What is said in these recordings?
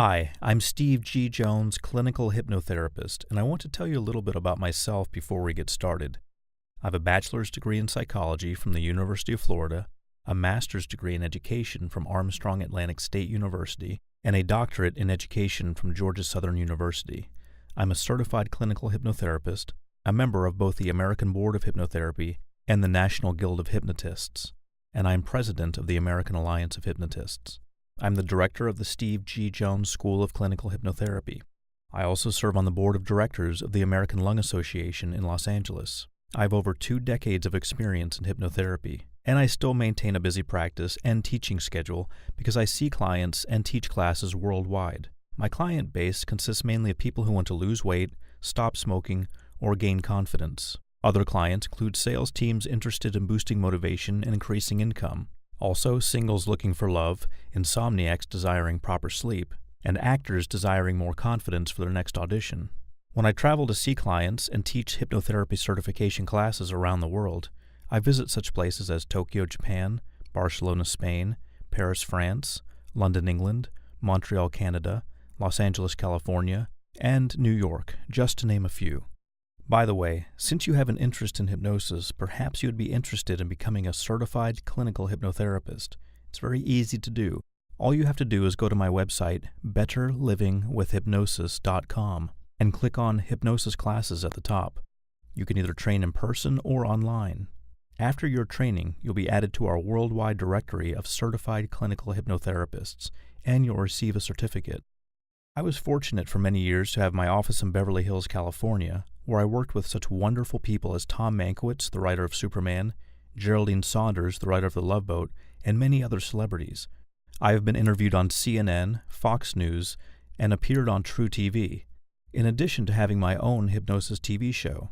Hi, I'm Steve G. Jones, clinical hypnotherapist, and I want to tell you a little bit about myself before we get started. I have a bachelor's degree in psychology from the University of Florida, a master's degree in education from Armstrong Atlantic State University, and a doctorate in education from Georgia Southern University. I'm a certified clinical hypnotherapist, a member of both the American Board of Hypnotherapy and the National Guild of Hypnotists, and I'm president of the American Alliance of Hypnotists. I'm the director of the Steve G. Jones School of Clinical Hypnotherapy. I also serve on the board of directors of the American Lung Association in Los Angeles. I have over 2 decades of experience in hypnotherapy, and I still maintain a busy practice and teaching schedule because I see clients and teach classes worldwide. My client base consists mainly of people who want to lose weight, stop smoking, or gain confidence. Other clients include sales teams interested in boosting motivation and increasing income. Also, singles looking for love, insomniacs desiring proper sleep, and actors desiring more confidence for their next audition. When I travel to see clients and teach hypnotherapy certification classes around the world, I visit such places as Tokyo, Japan, Barcelona, Spain, Paris, France, London, England, Montreal, Canada, Los Angeles, California, and New York, just to name a few. By the way, since you have an interest in hypnosis, perhaps you would be interested in becoming a certified clinical hypnotherapist. It's very easy to do. All you have to do is go to my website, betterlivingwithhypnosis.com, and click on Hypnosis Classes at the top. You can either train in person or online. After your training, you'll be added to our worldwide directory of certified clinical hypnotherapists, and you'll receive a certificate. I was fortunate for many years to have my office in Beverly Hills, California, where I worked with such wonderful people as Tom Mankiewicz, the writer of Superman, Geraldine Saunders, the writer of The Love Boat, and many other celebrities. I have been interviewed on CNN, Fox News, and appeared on True TV, in addition to having my own hypnosis TV show.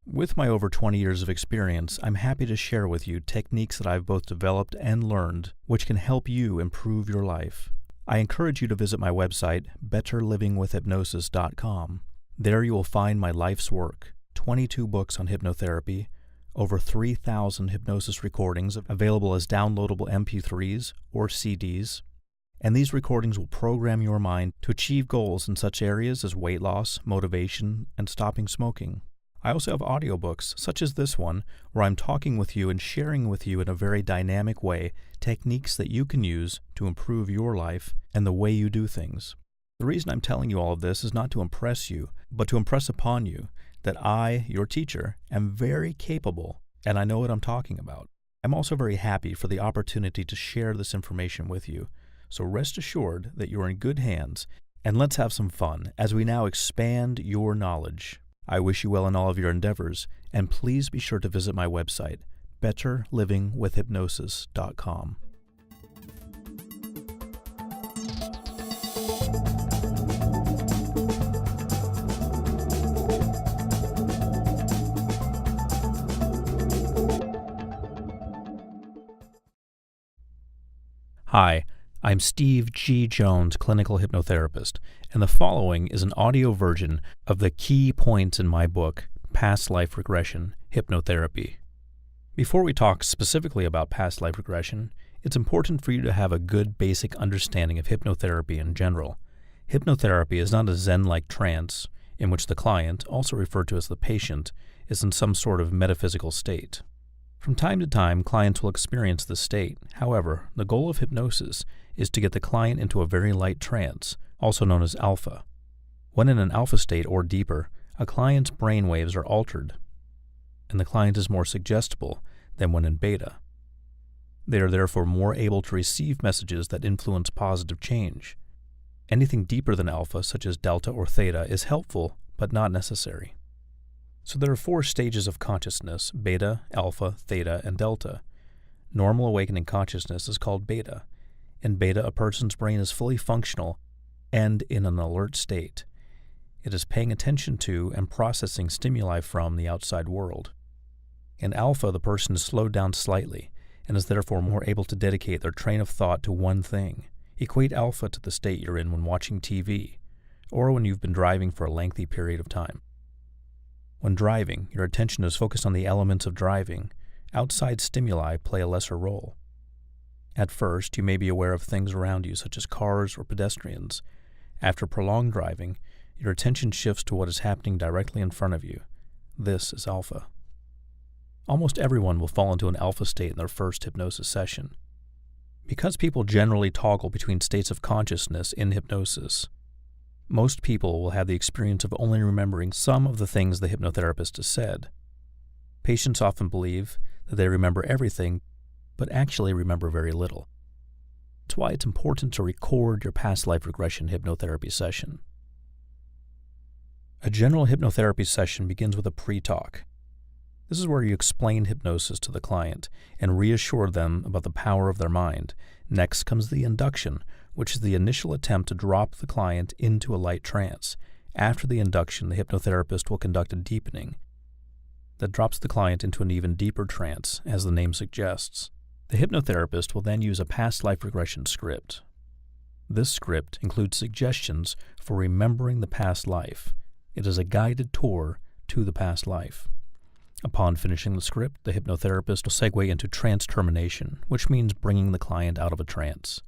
With my over 20 years of experience, I'm happy to share with you techniques that I've both developed and learned, which can help you improve your life. I encourage you to visit my website, betterlivingwithhypnosis.com. There you will find my life's work, 22 books on hypnotherapy, over 3,000 hypnosis recordings available as downloadable MP3s or CDs, and these recordings will program your mind to achieve goals in such areas as weight loss, motivation, and stopping smoking. I also have audiobooks, such as this one, where I'm talking with you and sharing with you in a very dynamic way techniques that you can use to improve your life and the way you do things. The reason I'm telling you all of this is not to impress you, but to impress upon you that I, your teacher, am very capable and I know what I'm talking about. I'm also very happy for the opportunity to share this information with you, so rest assured that you're in good hands, and let's have some fun as we now expand your knowledge. I wish you well in all of your endeavors, and please be sure to visit my website, betterlivingwithhypnosis.com. Hi, I'm Steve G. Jones, clinical hypnotherapist, and the following is an audio version of the key points in my book, Past Life Regression, Hypnotherapy. Before we talk specifically about past life regression, it's important for you to have a good basic understanding of hypnotherapy in general. Hypnotherapy is not a Zen-like trance in which the client, also referred to as the patient, is in some sort of metaphysical state. From time to time, clients will experience this state. However, the goal of hypnosis is to get the client into a very light trance, also known as alpha. When in an alpha state or deeper, a client's brain waves are altered, and the client is more suggestible than when in beta. They are therefore more able to receive messages that influence positive change. Anything deeper than alpha, such as delta or theta, is helpful, but not necessary. So there are 4 stages of consciousness: beta, alpha, theta, and delta. Normal awakening consciousness is called beta. In beta, a person's brain is fully functional and in an alert state. It is paying attention to and processing stimuli from the outside world. In alpha, the person is slowed down slightly and is therefore more able to dedicate their train of thought to one thing. Equate alpha to the state you're in when watching TV, or when you've been driving for a lengthy period of time. When driving, your attention is focused on the elements of driving. Outside stimuli play a lesser role. At first, you may be aware of things around you, such as cars or pedestrians. After prolonged driving, your attention shifts to what is happening directly in front of you. This is alpha. Almost everyone will fall into an alpha state in their first hypnosis session. Because people generally toggle between states of consciousness in hypnosis, most people will have the experience of only remembering some of the things the hypnotherapist has said. Patients often believe that they remember everything, but actually remember very little. That's why it's important to record your past life regression hypnotherapy session. A general hypnotherapy session begins with a pre-talk. This is where you explain hypnosis to the client and reassure them about the power of their mind. Next comes the induction, which is the initial attempt to drop the client into a light trance. After the induction, the hypnotherapist will conduct a deepening that drops the client into an even deeper trance, as the name suggests. The hypnotherapist will then use a past life regression script. This script includes suggestions for remembering the past life. It is a guided tour to the past life. Upon finishing the script, the hypnotherapist will segue into trance termination, which means bringing the client out of a trance.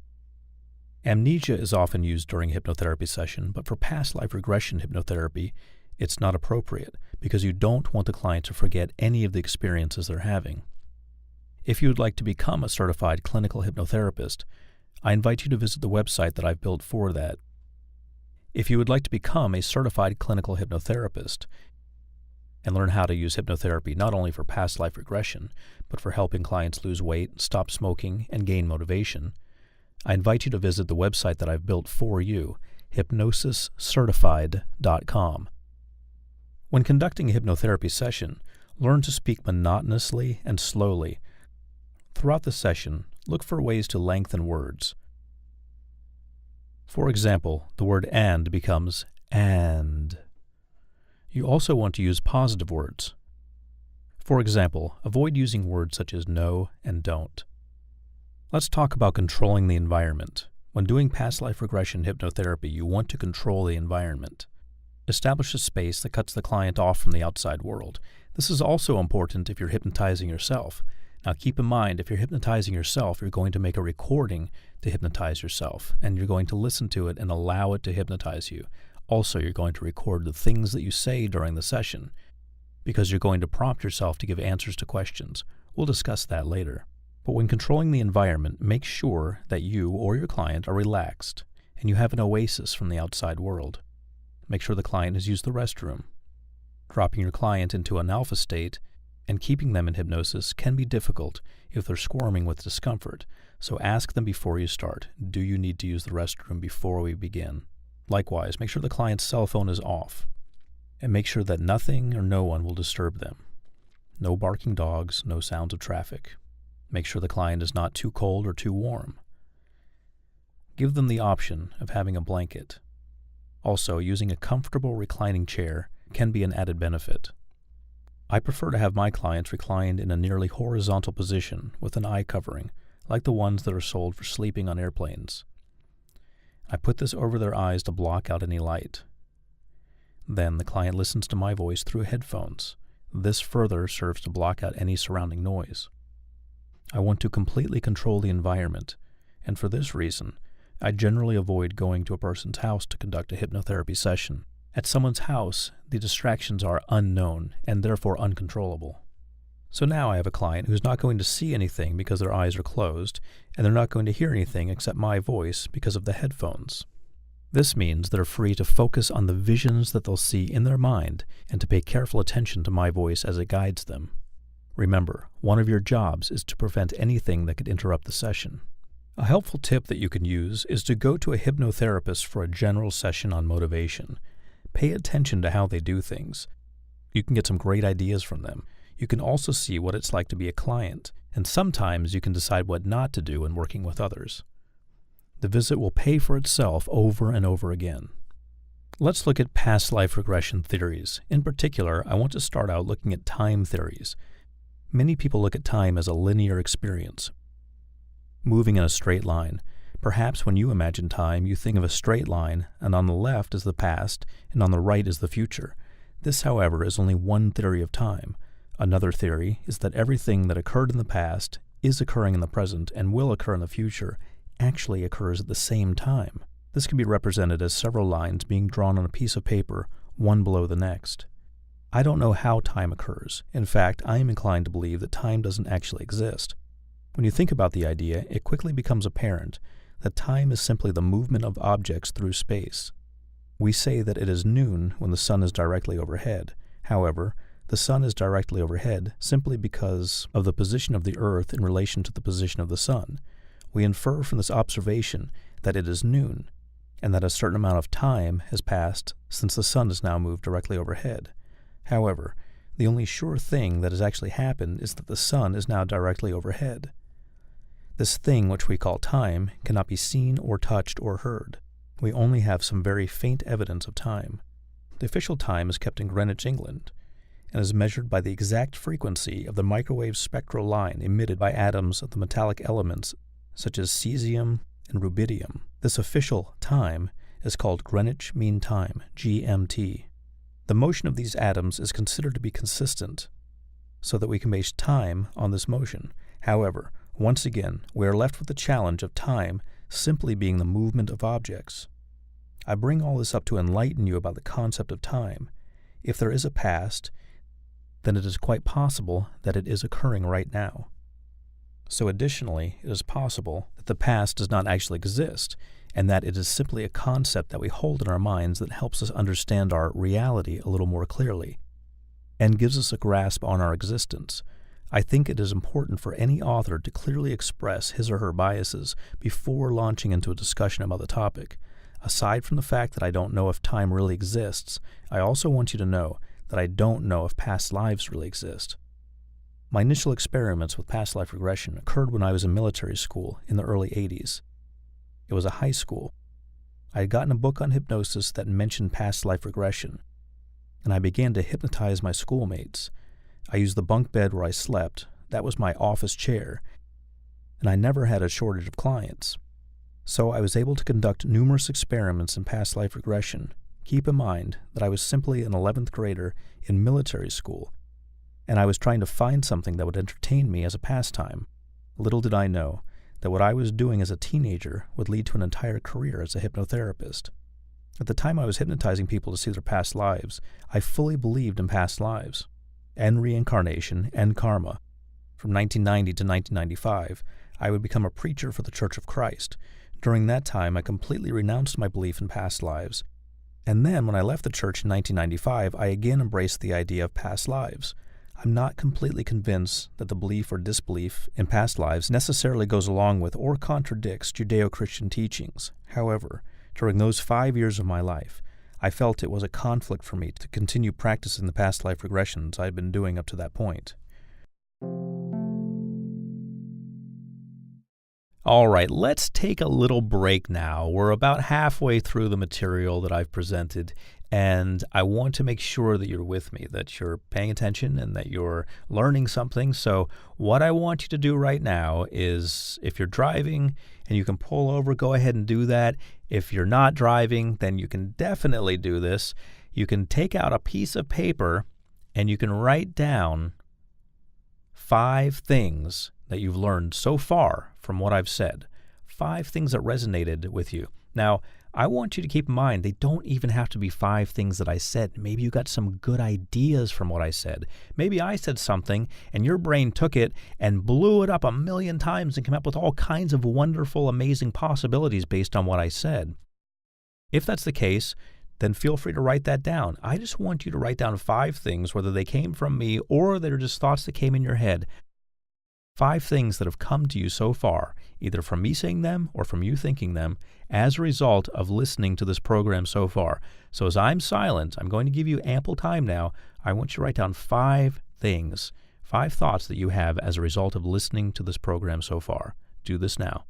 Amnesia is often used during a hypnotherapy session, but for past life regression hypnotherapy, it's not appropriate because you don't want the client to forget any of the experiences they're having. If you would like to become a certified clinical hypnotherapist, I invite you to visit the website that I've built for that. If you would like to become a certified clinical hypnotherapist and learn how to use hypnotherapy not only for past life regression, but for helping clients lose weight, stop smoking, and gain motivation, I invite you to visit the website that I've built for you, HYPNOSIScertified.com. When conducting a hypnotherapy session, learn to speak monotonously and slowly. Throughout the session, look for ways to lengthen words. For example, the word and becomes and. You also want to use positive words. For example, avoid using words such as no and don't. Let's talk about controlling the environment. When doing past life regression hypnotherapy, you want to control the environment. Establish a space that cuts the client off from the outside world. This is also important if you're hypnotizing yourself. Now keep in mind, if you're hypnotizing yourself, you're going to make a recording to hypnotize yourself, and you're going to listen to it and allow it to hypnotize you. Also, you're going to record the things that you say during the session, because you're going to prompt yourself to give answers to questions. We'll discuss that later. But when controlling the environment, make sure that you or your client are relaxed and you have an oasis from the outside world. Make sure the client has used the restroom. Dropping your client into an alpha state and keeping them in hypnosis can be difficult if they're squirming with discomfort, so ask them before you start, do you need to use the restroom before we begin? Likewise, make sure the client's cell phone is off, and make sure that nothing or no one will disturb them. No barking dogs, no sounds of traffic. Make sure the client is not too cold or too warm. Give them the option of having a blanket. Also, using a comfortable reclining chair can be an added benefit. I prefer to have my clients reclined in a nearly horizontal position with an eye covering, like the ones that are sold for sleeping on airplanes. I put this over their eyes to block out any light. Then the client listens to my voice through headphones. This further serves to block out any surrounding noise. I want to completely control the environment, and for this reason, I generally avoid going to a person's house to conduct a hypnotherapy session. At someone's house, the distractions are unknown and therefore uncontrollable. So now I have a client who's not going to see anything because their eyes are closed, and they're not going to hear anything except my voice because of the headphones. This means they're free to focus on the visions that they'll see in their mind and to pay careful attention to my voice as it guides them. Remember, one of your jobs is to prevent anything that could interrupt the session. A helpful tip that you can use is to go to a hypnotherapist for a general session on motivation. Pay attention to how they do things. You can get some great ideas from them. You can also see what it's like to be a client, and sometimes you can decide what not to do in working with others. The visit will pay for itself over and over again. Let's look at past life regression theories. In particular, I want to start out looking at time theories. Many people look at time as a linear experience, moving in a straight line. Perhaps when you imagine time, you think of a straight line, and on the left is the past, and on the right is the future. This, however, is only one theory of time. Another theory is that everything that occurred in the past, is occurring in the present, and will occur in the future, actually occurs at the same time. This can be represented as several lines being drawn on a piece of paper, one below the next. I don't know how time occurs. In fact, I am inclined to believe that time doesn't actually exist. When you think about the idea, it quickly becomes apparent that time is simply the movement of objects through space. We say that it is noon when the sun is directly overhead. However, the sun is directly overhead simply because of the position of the Earth in relation to the position of the sun. We infer from this observation that it is noon, and that a certain amount of time has passed since the sun has now moved directly overhead. However, the only sure thing that has actually happened is that the sun is now directly overhead. This thing, which we call time, cannot be seen or touched or heard. We only have some very faint evidence of time. The official time is kept in Greenwich, England, and is measured by the exact frequency of the microwave spectral line emitted by atoms of the metallic elements such as cesium and rubidium. This official time is called Greenwich Mean Time, GMT. The motion of these atoms is considered to be consistent, so that we can base time on this motion. However, once again, we are left with the challenge of time simply being the movement of objects. I bring all this up to enlighten you about the concept of time. If there is a past, then it is quite possible that it is occurring right now. So additionally, it is possible that the past does not actually exist, and that it is simply a concept that we hold in our minds that helps us understand our reality a little more clearly, and gives us a grasp on our existence. I think it is important for any author to clearly express his or her biases before launching into a discussion about the topic. Aside from the fact that I don't know if time really exists, I also want you to know that I don't know if past lives really exist. My initial experiments with past life regression occurred when I was in military school in the early 80s. It was a high school. I had gotten a book on hypnosis that mentioned past life regression, and I began to hypnotize my schoolmates. I used the bunk bed where I slept. That was my office chair, and I never had a shortage of clients. So I was able to conduct numerous experiments in past life regression. Keep in mind that I was simply an 11th grader in military school, and I was trying to find something that would entertain me as a pastime. Little did I know that what I was doing as a teenager would lead to an entire career as a hypnotherapist. At the time I was hypnotizing people to see their past lives, I fully believed in past lives, and reincarnation, and karma. From 1990 to 1995, I would become a preacher for the Church of Christ. During that time, I completely renounced my belief in past lives. And then, when I left the church in 1995, I again embraced the idea of past lives. I'm not completely convinced that the belief or disbelief in past lives necessarily goes along with or contradicts Judeo-Christian teachings. However, during those 5 years of my life, I felt it was a conflict for me to continue practicing the past life regressions I had been doing up to that point. All right, let's take a little break now. We're about halfway through the material that I've presented, and I want to make sure that you're with me, that you're paying attention and that you're learning something. So what I want you to do right now is, if you're driving and you can pull over, go ahead and do that. If you're not driving, then you can definitely do this. You can take out a piece of paper and you can write down 5 things that you've learned so far from what I've said. 5 things that resonated with you. Now, I want you to keep in mind, they don't even have to be 5 things that I said. Maybe you got some good ideas from what I said. Maybe I said something and your brain took it and blew it up 1,000,000 times and came up with all kinds of wonderful, amazing possibilities based on what I said. If that's the case, then feel free to write that down. I just want you to write down 5 things, whether they came from me or they're just thoughts that came in your head. 5 things that have come to you so far, either from me saying them or from you thinking them, as a result of listening to this program so far. So as I'm silent, I'm going to give you ample time now. I want you to write down 5 things, 5 thoughts that you have as a result of listening to this program so far. Do this now.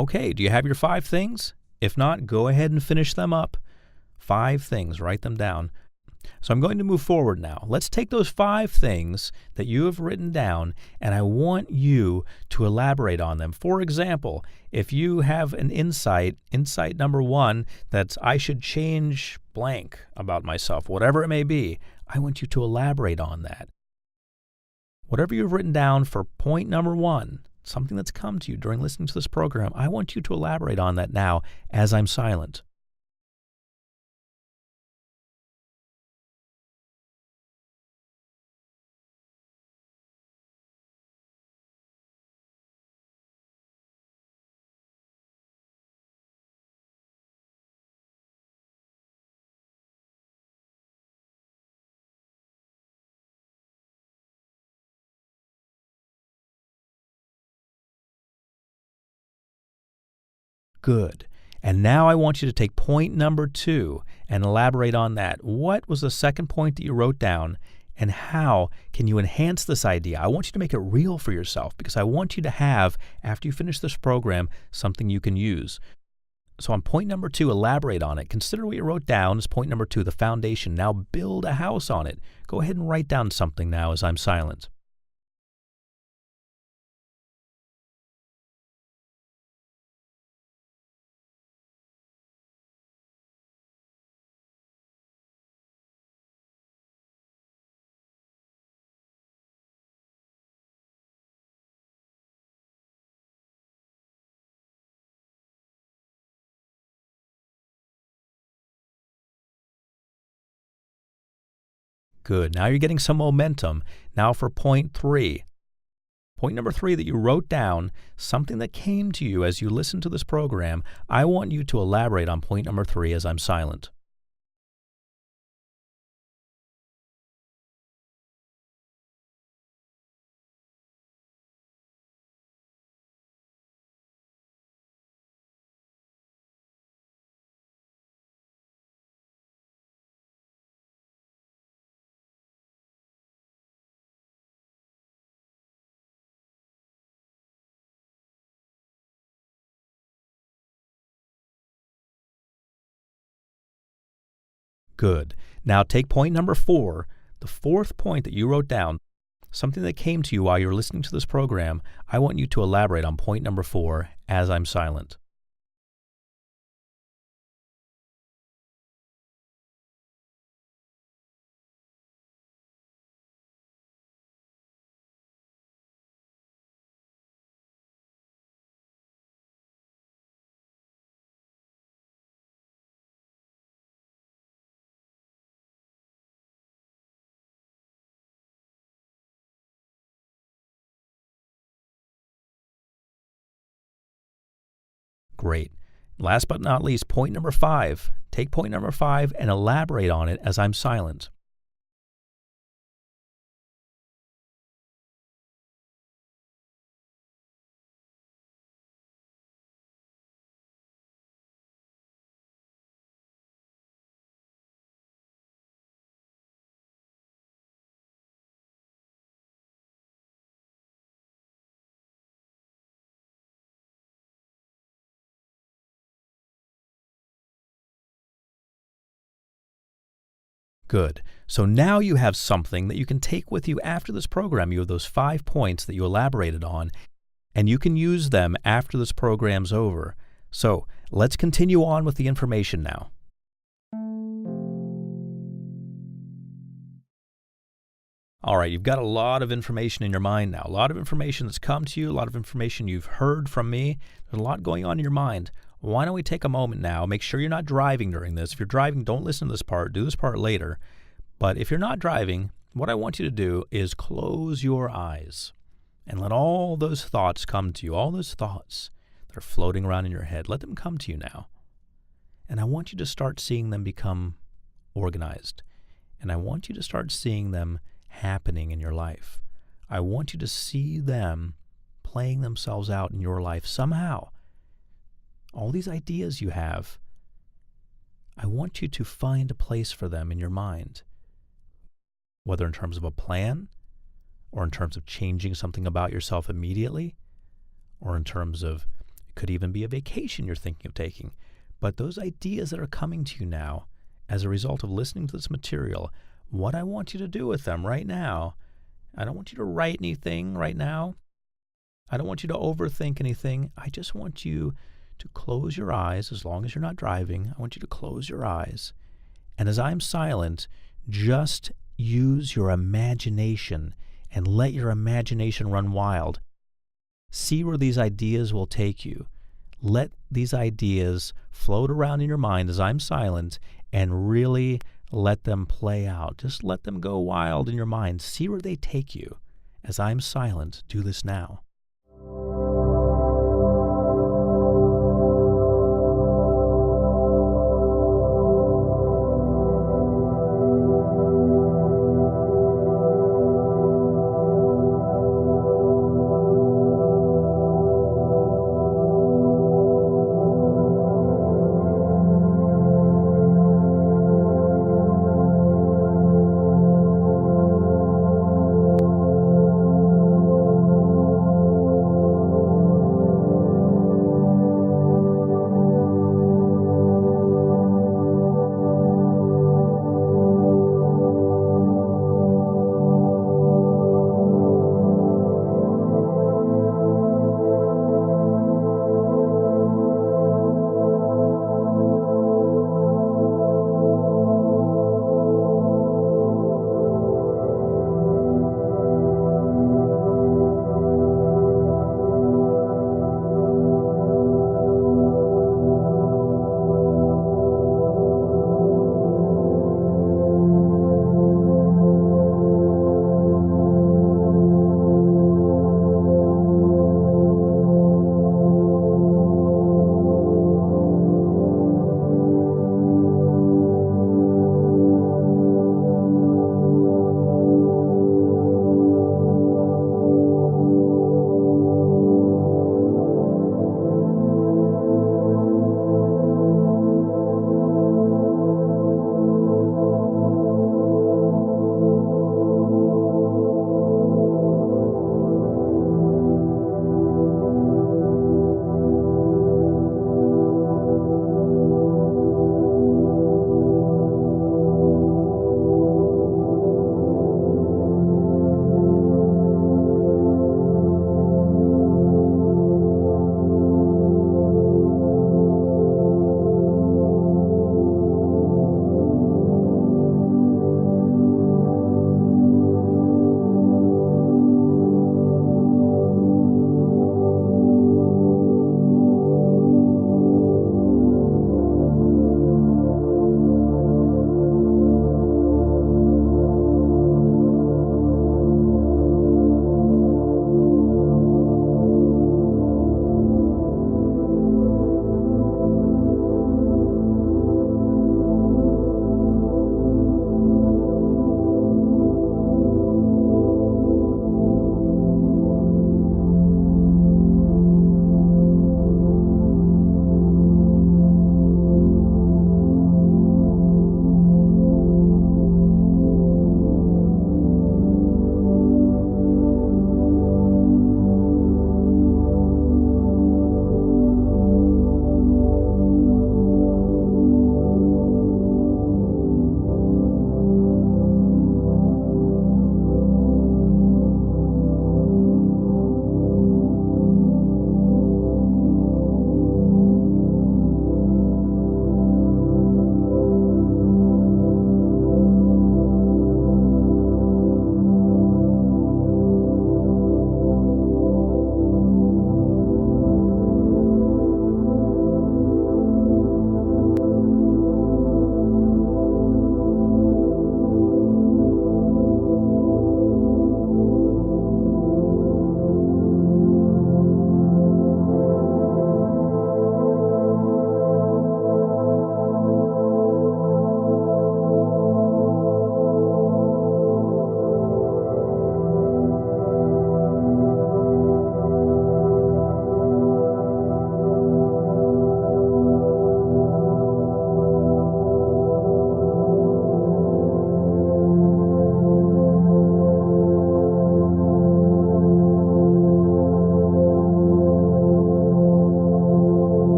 Okay, do you have your 5 things? If not, go ahead and finish them up. 5 things, write them down. So I'm going to move forward now. Let's take those 5 things that you have written down, and I want you to elaborate on them. For example, if you have an insight number 1, that's I should change blank about myself, whatever it may be, I want you to elaborate on that. Whatever you've written down for point number 1, something that's come to you during listening to this program, I want you to elaborate on that now as I'm silent. Good. And now I want you to take point number 2 and elaborate on that. What was the second point that you wrote down, and how can you enhance this idea? I want you to make it real for yourself, because I want you to have, after you finish this program, something you can use. So on point number 2, elaborate on it. Consider what you wrote down as point number 2, the foundation. Now build a house on it. Go ahead and write down something now as I'm silent. Good. Now you're getting some momentum. Now for point 3. Point number 3 that you wrote down, something that came to you as you listened to this program, I want you to elaborate on point number 3 as I'm silent. Good. Now take point number 4, the 4th point that you wrote down, something that came to you while you're listening to this program. I want you to elaborate on point number 4 as I'm silent. Great. Last but not least, point number 5. Take point number 5 and elaborate on it as I'm silent. Good. So now you have something that you can take with you after this program. You have those 5 points that you elaborated on, and you can use them after this program's over. So let's continue on with the information now. All right, you've got a lot of information in your mind now, a lot of information that's come to you, a lot of information you've heard from me. There's a lot going on in your mind. Why don't we take a moment now, make sure you're not driving during this. If you're driving, don't listen to this part, do this part later. But if you're not driving, what I want you to do is close your eyes and let all those thoughts come to you, all those thoughts that are floating around in your head, let them come to you now. And I want you to start seeing them become organized. And I want you to start seeing them happening in your life. I want you to see them playing themselves out in your life somehow. All these ideas you have, I want you to find a place for them in your mind, whether in terms of a plan, or in terms of changing something about yourself immediately, or in terms of It could even be a vacation you're thinking of taking. But those ideas that are coming to you now as a result of listening to this material, what I want you to do with them right now, I don't want you to write anything right now. I don't want you to overthink anything. I just want you to close your eyes as long as you're not driving. I want you to close your eyes. And as I'm silent, just use your imagination and let your imagination run wild. See where these ideas will take you. Let these ideas float around in your mind as I'm silent and really let them play out. Just let them go wild in your mind. See where they take you. As I'm silent, do this now.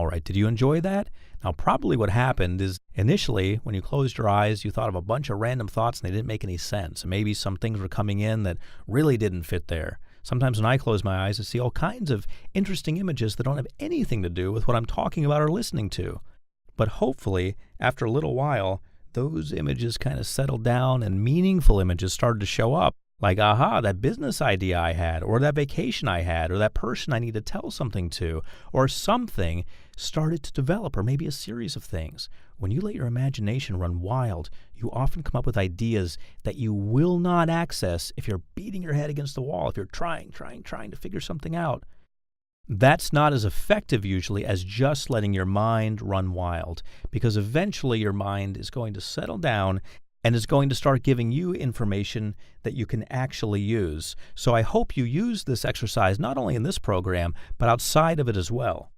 right, did you enjoy that? Now, probably what happened is initially when you closed your eyes, you thought of a bunch of random thoughts and they didn't make any sense. Maybe some things were coming in that really didn't fit there. Sometimes when I close my eyes, I see all kinds of interesting images that don't have anything to do with what I'm talking about or listening to. But hopefully, after a little while, those images kind of settled down and meaningful images started to show up. Like, aha, that business idea I had, or that vacation I had, or that person I need to tell something to, or something started to develop, or maybe a series of things. When you let your imagination run wild, you often come up with ideas that you will not access if you're beating your head against the wall, if you're trying to figure something out. That's not as effective usually as just letting your mind run wild, because eventually your mind is going to settle down and is going to start giving you information that you can actually use. So I hope you use this exercise not only in this program, but outside of it as well.